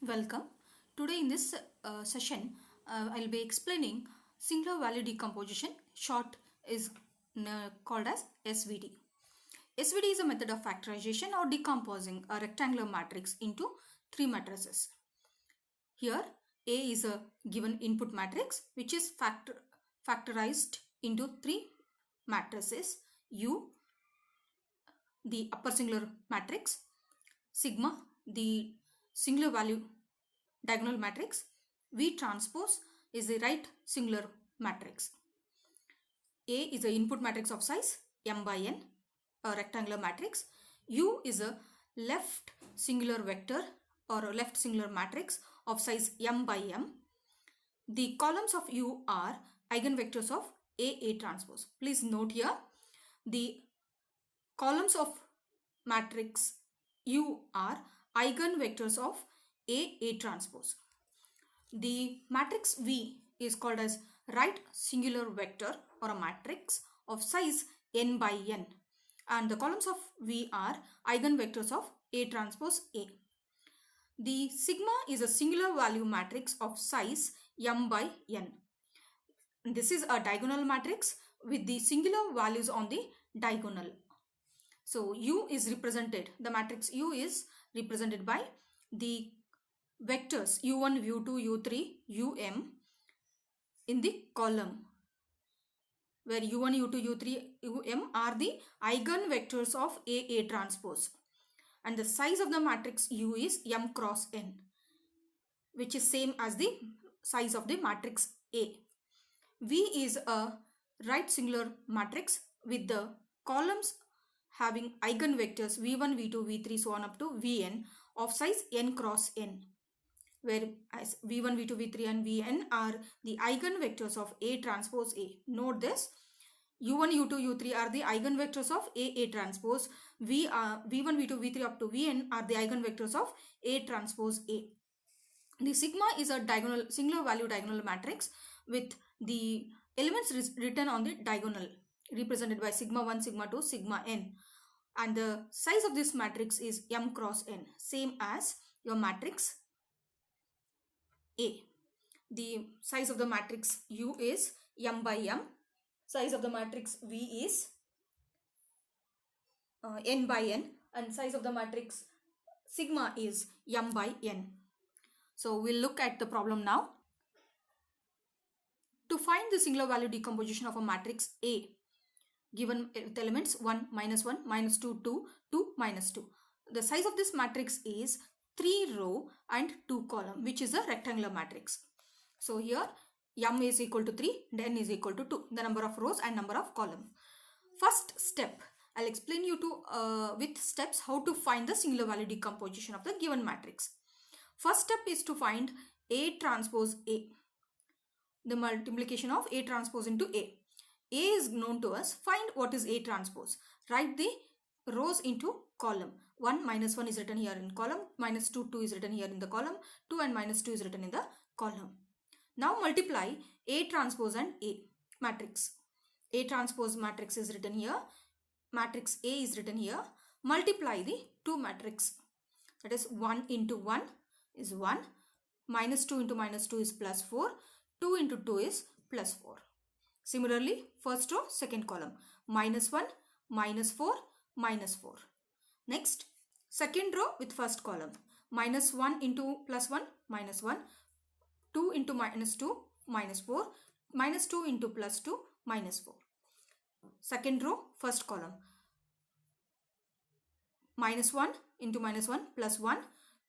Welcome. Today in this session, I'll be explaining singular value decomposition. Short is called as SVD. SVD is a method of factorization or decomposing a rectangular matrix into three matrices. Here, A is a given input matrix which is factorized into three matrices: U, the upper singular matrix; sigma, the singular value diagonal matrix; V transpose is the right singular matrix. A is the input matrix of size m by n, a rectangular matrix. U is a left singular vector or a left singular matrix of size m by m. The columns of U are eigenvectors of A transpose. Please note here, the columns of matrix U are eigenvectors of A transpose. The matrix V is called as right singular vector or a matrix of size n by n, and the columns of V are eigenvectors of A transpose A. The sigma is a singular value matrix of size m by n. This is a diagonal matrix with the singular values on the diagonal. So U is represented, the matrix U is represented by the vectors u1, u2, u3, um in the column, where u1, u2, u3, um are the eigenvectors of A transpose, and the size of the matrix U is m cross n, which is same as the size of the matrix A. V is a right singular matrix with the columns having eigenvectors v1, v2, v3, so on up to vn of size n cross n, where as v1, v2, v3 and vn are the eigenvectors of A transpose A. Note this, u1, u2, u3 are the eigenvectors of A transpose. v1, v2, v3 up to vn are the eigenvectors of A transpose A. The sigma is a diagonal singular value diagonal matrix with the elements written on the diagonal, represented by sigma 1, sigma 2, sigma n, and the size of this matrix is m cross n, same as your matrix A. The size of the matrix U is m by m, size of the matrix V is n by n, and size of the matrix sigma is m by n. So we'll look at the problem now. To find the singular value decomposition of a matrix A given with elements 1, -1, -2, 2, 2, -2. The size of this matrix is 3 row and 2 column, which is a rectangular matrix. So here m is equal to 3 and n is equal to 2, the number of rows and number of column. First step, I'll explain you to with steps how to find the singular value decomposition of the given matrix. First step is to find A transpose A, the multiplication of A transpose into A. A is known to us. Find what is A transpose. Write the rows into column. 1, -1 is written here in column, -2, 2 is written here in the column, 2 and -2 is written in the column. Now multiply A transpose and A matrix. A transpose matrix is written here, matrix A is written here. Multiply the two matrix, that is 1 into 1 is 1, -2 into -2 is +4, 2 into 2 is +4. Similarly, first row, second column, -1, -4, -4. Next, second row with first column, -1 into +1, -1, 2 into -2, -4, -2 into +2, -4. Second row, first column, -1 into -1, +1,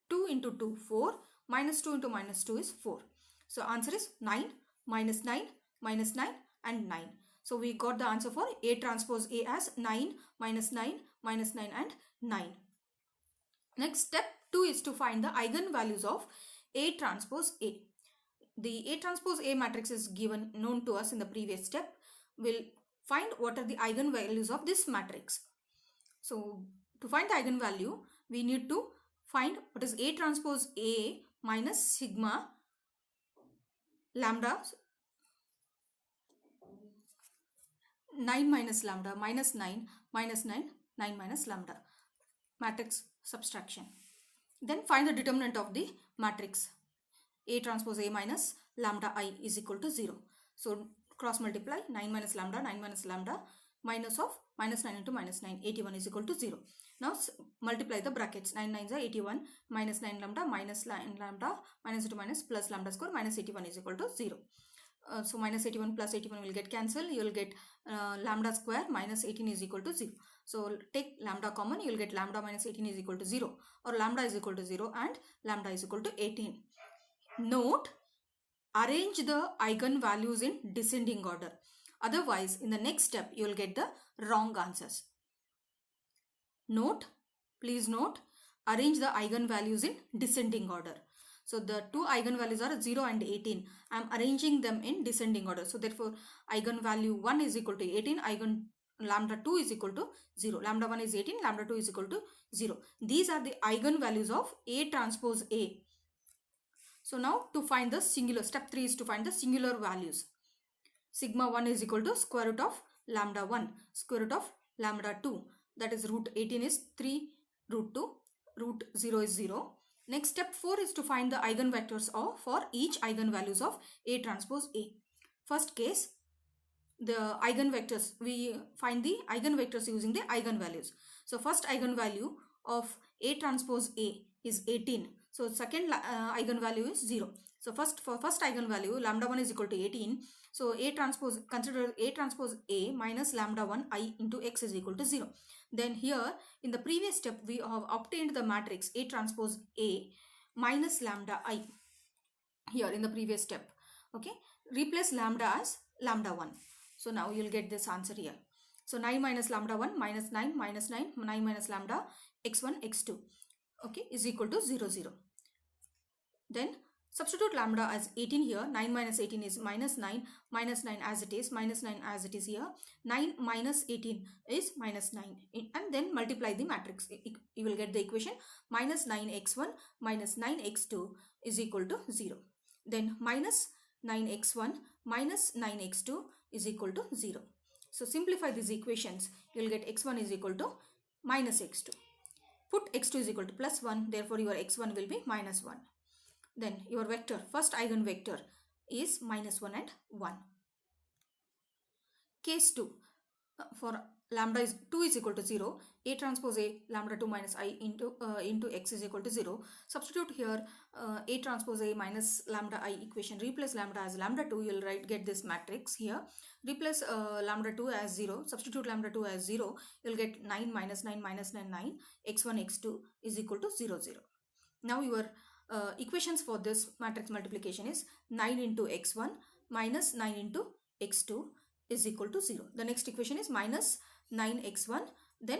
2 into 2, 4, -2 into -2 is 4. So answer is 9, -9, -9 and 9. So we got the answer for A transpose A as 9, -9, -9 and 9. Next, step 2 is to find the eigenvalues of A transpose A. The A transpose A matrix is given, known to us in the previous step. We'll find what are the eigenvalues of this matrix. So to find the eigenvalue, we need to find what is A transpose A minus sigma lambda 9 minus lambda, -9, -9, 9 minus lambda, matrix subtraction. Then find the determinant of the matrix A transpose A minus lambda I is equal to 0. So cross multiply 9 minus lambda minus of minus 9 into minus 9, 81 is equal to 0. Now multiply the brackets, 9 9s are 81 minus 9 lambda minus 9 lambda minus into minus plus lambda square minus 81 is equal to 0. So minus 81 plus 81 will get cancelled. You will get lambda square minus 18 is equal to 0. So take lambda common, you will get lambda minus 18 is equal to 0, or lambda is equal to 0 and lambda is equal to 18. Note, arrange the eigenvalues in descending order. Otherwise, in the next step, you will get the wrong answers. Note, please note, arrange the eigenvalues in descending order. So the two eigenvalues are 0 and 18. I am arranging them in descending order. So therefore, eigenvalue 1 is equal to 18, lambda 2 is equal to 0. Lambda 1 is 18, lambda 2 is equal to 0. These are the eigenvalues of A transpose A. So now to find the singular, step 3 is to find the singular values. Sigma 1 is equal to square root of lambda 1, square root of lambda 2. That is root 18 is 3 root 2, root 0 is 0. Next step 4 is to find the eigenvectors for each eigenvalues of A transpose A. First case, the eigenvectors, we find the eigenvectors using the eigenvalues. So first eigenvalue of A transpose A is 18. So second eigenvalue is 0. So for first eigenvalue, lambda 1 is equal to 18. So A transpose, consider A transpose A minus lambda 1 I into X is equal to 0. Then here in the previous step, we have obtained the matrix A transpose A minus lambda I here in the previous step. Okay, replace lambda as lambda 1. So now you'll get this answer here. So 9 minus lambda 1 minus 9 minus 9, 9 minus lambda x1 x2, okay, is equal to 0 0. Then substitute lambda as 18 here. 9 minus 18 is minus 9, minus 9 as it is, minus 9 as it is here. 9 minus 18 is minus 9, and then multiply the matrix. You will get the equation minus 9x1 minus 9x2 is equal to 0. Then minus 9x1 minus 9x2 is equal to 0. So simplify these equations. You will get x1 is equal to minus x2. Put x2 is equal to plus 1. Therefore, your x1 will be minus 1. Then your vector, first eigenvector is minus 1 and 1. Case 2. For lambda is 2 is equal to 0, A transpose A lambda 2 minus I into X is equal to 0. Substitute here A transpose A minus lambda I equation. Replace lambda as lambda 2. You will get this matrix here. Replace lambda 2 as 0. Substitute lambda 2 as 0. You will get 9 minus 9 minus 9 9. X1 X2 is equal to 0 0. Now your equations for this matrix multiplication is 9 into X1 minus 9 into X2 is equal to 0. The next equation is minus 9x1 then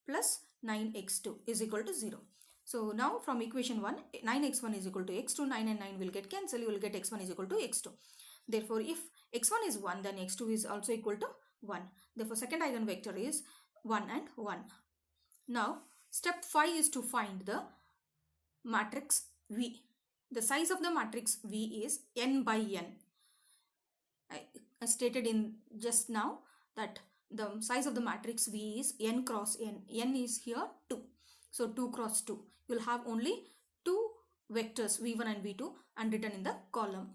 plus 9x2 is equal to 0. So now from equation 1, 9x1 is equal to x2, 9 and 9 will get cancelled, you will get x1 is equal to x2. Therefore, if x1 is 1, then x2 is also equal to 1. Therefore, second eigenvector is 1 and 1. Now, step 5 is to find the matrix V. The size of the matrix V is n by n. I stated in just now that the size of the matrix V is n cross n. N is here 2. So 2 cross 2. You will have only two vectors V1 and V2 and written in the column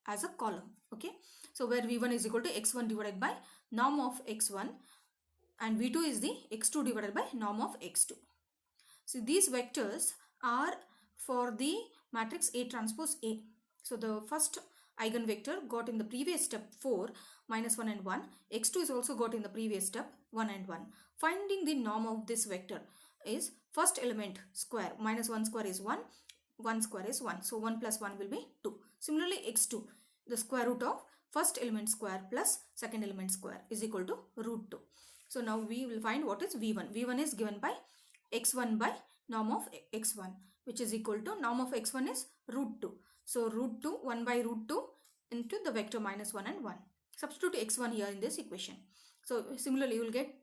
as a column. Okay. So where V1 is equal to x1 divided by norm of x1 and V2 is the x2 divided by norm of x2. So these vectors are for the matrix A transpose A. So the first eigenvector got in the previous step 4 minus 1 and 1. X2 is also got in the previous step 1 and 1. Finding the norm of this vector is first element square. Minus 1 square is 1. 1 square is 1. So 1 plus 1 will be 2. Similarly X2, the square root of first element square plus second element square is equal to root 2. So now we will find what is V1. V1 is given by x1 by norm of x1, which is equal to norm of x1 is root 2. So root 2, 1 by root 2 into the vector minus 1 and 1. Substitute x1 here in this equation. So similarly you will get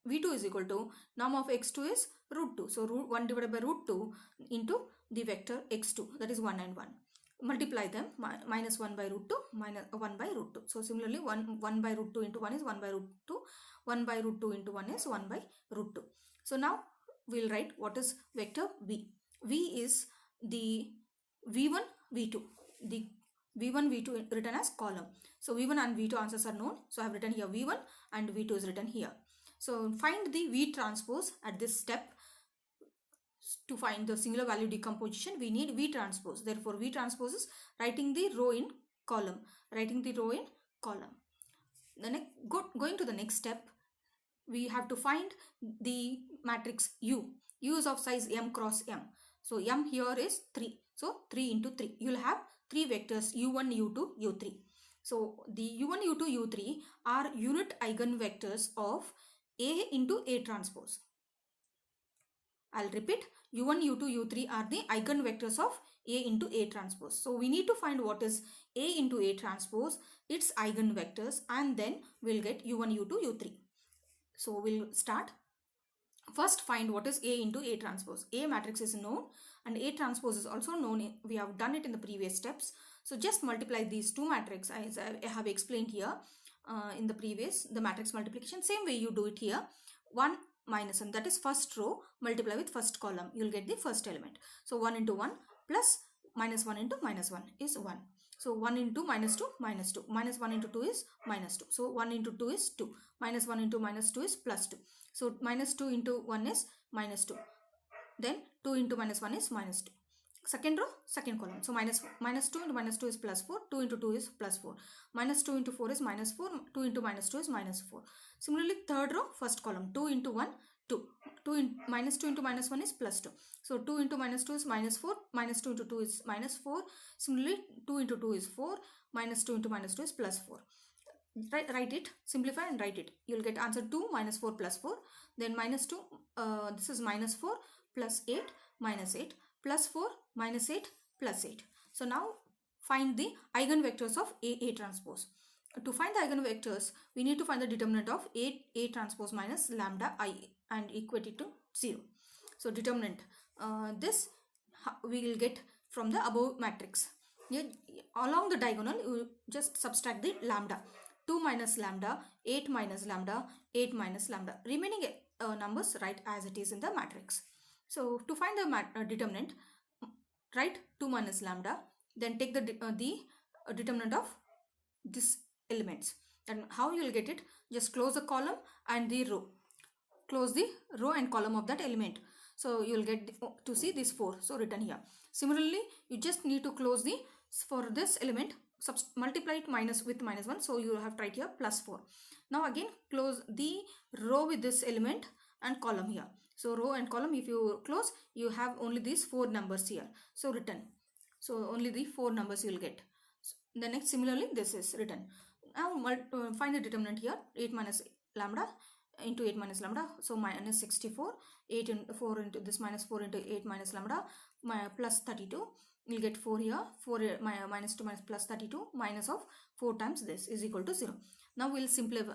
V2 is equal to norm of x2 is root 2. So root 1 divided by root 2 into the vector x2, that is 1 and 1. Multiply them, minus 1 by root 2 minus 1 by root 2. So similarly 1 by root 2 into 1 is 1 by root 2. 1 by root 2 into 1 is 1 by root 2. So now we will write what is vector V. V is the V1, V2. The V1, V2 written as column. So V1 and V2 answers are known. So I have written here V1 and V2 is written here. So find the V transpose at this step. To find the singular value decomposition, we need V transpose. Therefore, V transpose is writing the row in column. Writing the row in column. Going to the next step, we have to find the matrix U. U is of size m cross m. So m here is 3. So 3 into 3. You will have 3 vectors u1, u2, u3. So the u1, u2, u3 are unit eigenvectors of A into A transpose. I'll repeat, u1, u2, u3 are the eigenvectors of A into A transpose. So we need to find what is A into A transpose, its eigenvectors, and then we'll get u1, u2, u3. So we'll start. First find what is A into A transpose. A matrix is known and A transpose is also known. We have done it in the previous steps. So just multiply these two matrices as I have explained here in the previous, the matrix multiplication. Same way you do it here. 1 minus 1, that is first row, multiply with first column. You will get the first element. So 1 into 1 plus minus 1 into minus 1 is 1. So 1 into minus 2, minus 2. Minus 1 into 2 is minus 2. So 1 into 2 is 2. Minus 1 into minus 2 is plus 2. So minus 2 into 1 is minus 2. Then 2 into minus 1 is minus 2. Second row, second column. So minus 2 into minus 2 is plus 4. 2 into 2 is plus 4. Minus 2 into 4 is minus 4. 2 into minus 2 is minus 4. Similarly, third row, first column. 2 into 1, 2. Minus 2 into minus 1 is plus 2. So 2 into minus 2 is minus 4. Minus 2 into 2 is minus 4. Similarly, 2 into 2 is 4. Minus 2 into minus 2 is plus 4. Write it, simplify and write it. You'll get answer 2 minus 4 plus 4. Then minus 2, this is minus 4 plus 8 minus 8 plus 4 minus 8 plus 8. So now find the eigenvectors of A transpose. To find the eigenvectors, we need to find the determinant of A transpose minus lambda I and equate it to 0. So determinant, this we will get from the above matrix. Here, along the diagonal, you just subtract the lambda. 2 minus lambda, 8 minus lambda, 8 minus lambda. Remaining numbers write as it is in the matrix. So to find the determinant, write 2 minus lambda, then take the determinant of this elements. And how you will get it? Just close the column and the row. Close the row and column of that element. So you will get to see this 4. So written here. Similarly, you just need to close the, for this element, multiply it minus with minus 1. So you have tried here plus 4. Now again close the row with this element and column here. So row and column, if you close, you have only these 4 numbers here. So written. So only the 4 numbers you will get. The next, similarly, this is written. Now find the determinant here. 8 minus lambda into 8 minus lambda. So minus 64. 8 into 4 into this minus 4 into 8 minus lambda plus 32. You'll get 4 here. 4 minus 2 minus plus 32 minus of 4 times this is equal to 0. Now we'll simplify.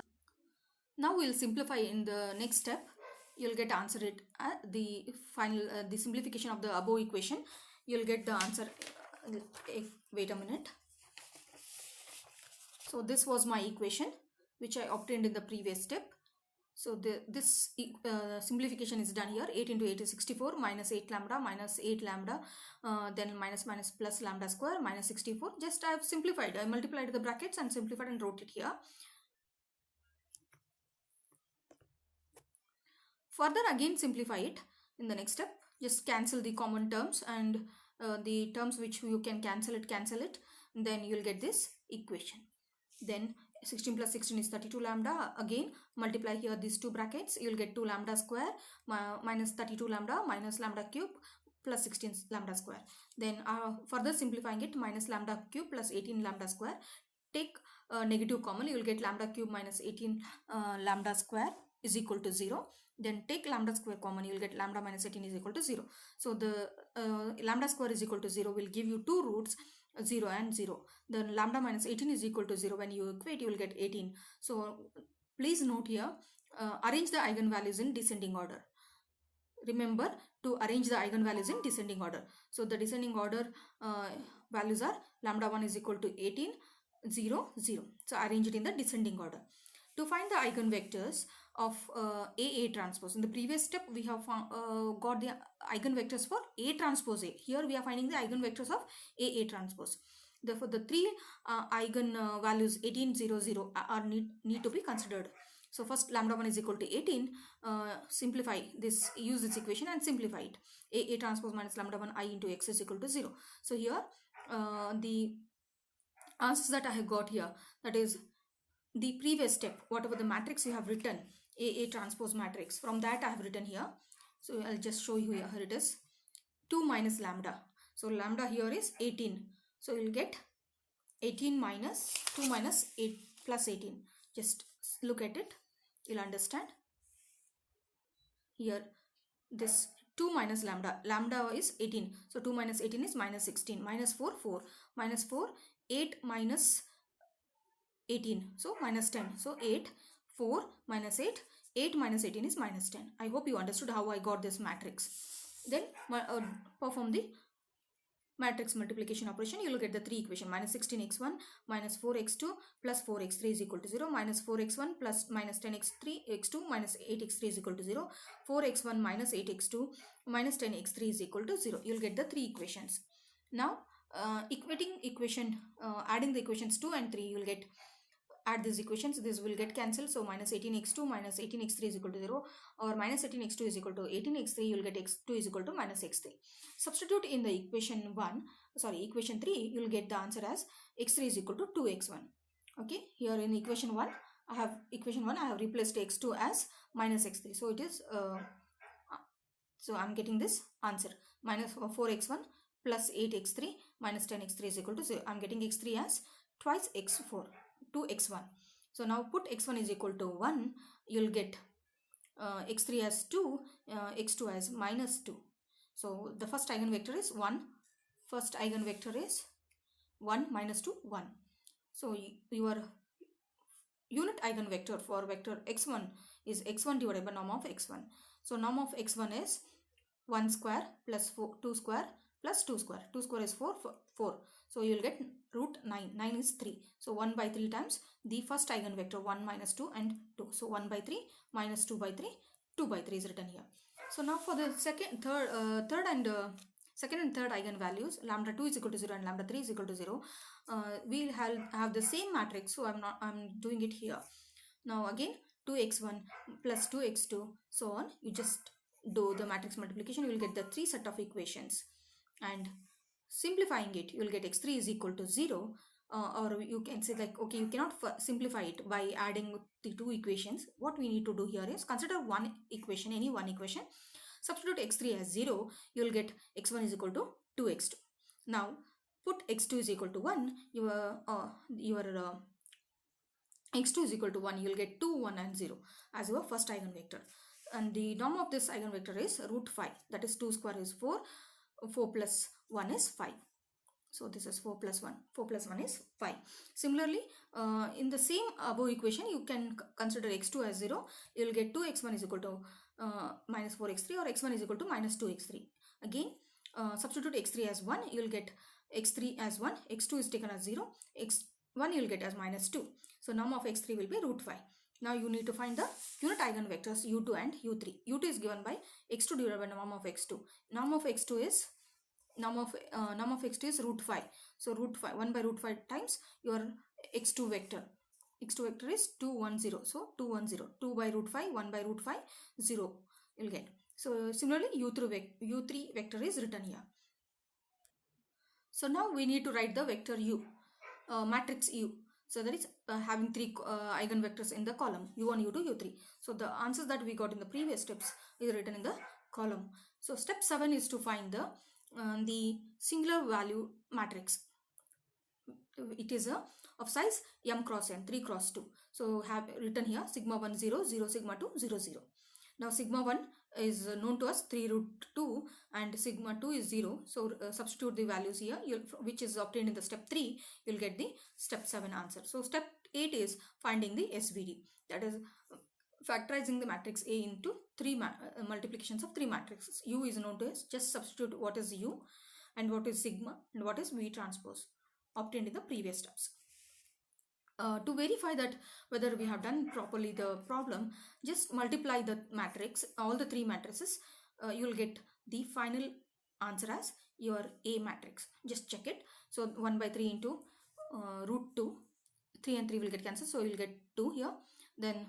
Now we'll simplify in the next step. You'll get answer it at the final the simplification of the above equation. You'll get the answer. Wait a minute. So this was my equation which I obtained in the previous step. So this simplification is done here. 8 into 8 is 64, minus 8 lambda, minus 8 lambda, then minus plus lambda square, minus 64. Just I have simplified. I multiplied the brackets and simplified and wrote it here. Further again simplify it in the next step. Just cancel the common terms and the terms which you can cancel it. Then you will get this equation. Then 16 plus 16 is 32 lambda. Again multiply here these two brackets. You will get 2 lambda square minus 32 lambda minus lambda cube plus 16 lambda square. Then further simplifying it, minus lambda cube plus 18 lambda square. Take negative common. You will get lambda cube minus 18 lambda square is equal to 0. Then take lambda square common. You will get lambda minus 18 is equal to 0. So the lambda square is equal to 0 will give you two roots, 0 and 0. Then lambda minus 18 is equal to 0. When you equate, you will get 18. So please note here, arrange the eigenvalues in descending order. Remember to arrange the eigenvalues in descending order. So the descending order values are lambda 1 is equal to 18, 0, 0. So arrange it in the descending order. To find the eigenvectors of AA transpose. In the previous step, we have got the eigenvectors for A transpose A. Here we are finding the eigenvectors of AA transpose. Therefore, the three eigen values 18, 0, 0 are need to be considered. So first lambda 1 is equal to 18. Simplify this, use this equation and simplify it. A transpose minus lambda 1 I into x is equal to 0. So here the answers that I have got here, that is the previous step, whatever the matrix you have written, A transpose matrix, from that I have written here. So I'll just show you here. Here it is 2 minus lambda. So lambda here is 18. So you'll get 18 minus 2 minus 8 plus 18. Just look at it. You'll understand. Here this 2 minus lambda. Lambda is 18. So 2 minus 18 is minus 16. Minus 4, 4. Minus 4, 8 minus 18. So minus 10. So 8, 4 minus 8. 8 minus 18 is minus 10. I hope you understood how I got this matrix. Then perform the matrix multiplication operation. You will get the three equation. Minus 16x1 minus 4x2 plus 4x3 is equal to 0. Minus 4x1 plus minus 10x2 minus 8x3 is equal to 0. 4x1 minus 8x2 minus 10x3 is equal to 0. You will get the three equations. Now equating equation, adding the equations 2 and 3, you will get, add these equations, this will get cancelled. So minus 18x2 minus 18x3 is equal to 0, or minus 18x2 is equal to 18x3, you will get x2 is equal to minus x3. Substitute in the equation 3, you will get the answer as x3 is equal to 2x1. Okay, here in equation 1 I have replaced x2 as minus x3. So it is so I'm getting this answer, minus 4x1 plus 8x3 minus 10x3 is equal to 0. I'm getting x3 as twice x4, 2x1. So now put x1 is equal to 1. You'll get x3 as 2, x2 as minus 2. So the first eigenvector is 1. First eigenvector is 1 minus 2, 1. So your unit eigenvector for vector x1 is x1 divided by norm of x1. So norm of x1 is 1 square plus 2 square plus 2 square. 2 square is 4, 4. So you will get root 9. 9 is 3. So 1 by 3 times the first eigenvector 1 minus 2 and 2. So 1 by 3 minus 2 by 3. 2 by 3 is written here. So now for the second and third eigenvalues, lambda 2 is equal to 0 and lambda 3 is equal to 0. We'll have the same matrix. So I'm doing it here. Now again 2x1 plus 2x2, so on. You just do the matrix multiplication. You will get the three set of equations. And simplifying it, you will get x3 is equal to 0, or you can say like, okay, you cannot simplify it by adding the two equations. What we need to do here is consider one equation, any one equation, substitute x3 as 0, you will get x1 is equal to 2x2. Now put x2 is equal to 1, your x2 is equal to 1, you will get 2, 1 and 0 as your first eigenvector. And the norm of this eigenvector is root 5, that is 2 square is 4, 4 plus 1 is 5. So this is 4 plus 1. 4 plus 1 is 5. Similarly, in the same above equation, you can consider x2 as 0. You will get 2x1 is equal to minus 4x3, or x1 is equal to minus 2x3. Again, substitute x3 as 1. You will get x3 as 1. x2 is taken as 0. x1 you will get as minus 2. So norm of x3 will be root 5. Now you need to find the unit eigenvectors u2 and u3. u2 is given by x2 divided by norm of x2. Norm of x2 is norm of x2 is root 5. So root 5, 1 by root 5 times your x2 vector. x2 vector is 2, 1, 0. So 2, 1, 0. 2 by root 5, 1 by root 5, 0 you'll get. So similarly u3 vector is written here. So now we need to write the vector u, matrix u. So that is having three eigenvectors in the column u1, u2, u3. So the answers that we got in the previous steps is written in the column. So step 7 is to find the singular value matrix. It is of size m cross n, 3 cross 2. So have written here sigma 1 0 0 sigma 2 0 0. Now sigma 1 is known to us 3 root 2 and sigma 2 is 0. So substitute the values here, which is obtained in the step 3. You'll get the step 7 answer. So step 8 is finding the SVD, that is factorizing the matrix A into three multiplications of three matrices. U is known to us. Just substitute what is U and what is sigma and what is V transpose obtained in the previous steps. To verify that whether we have done properly the problem, just multiply the matrix, all the three matrices. You'll get the final answer as your A matrix. Just check it. So 1 by 3 into root 2, 3 and 3 will get cancelled, so you'll get 2 here. Then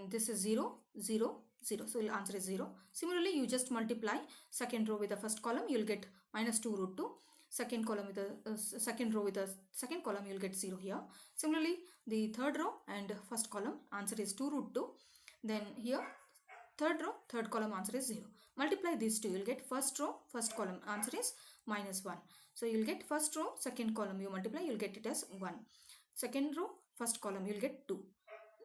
this is 0 0 0, so your answer is 0. Similarly, you just multiply second row with the first column, you'll get minus 2 root 2. Second column with the second row with the second column, you'll get 0 here. Similarly, the third row and first column answer is 2 root 2. Then here third row, third column answer is 0. Multiply these two, you'll get first row, first column answer is minus 1. So you'll get first row, second column, you multiply, you'll get it as 1. Second row, first column, you'll get 2.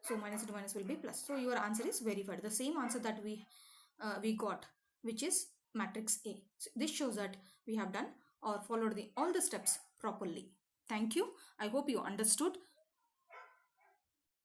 So minus into minus will be plus. So your answer is verified. The same answer that we got, which is matrix A. So this shows that we have done or followed all the steps properly. Thank you. I hope you understood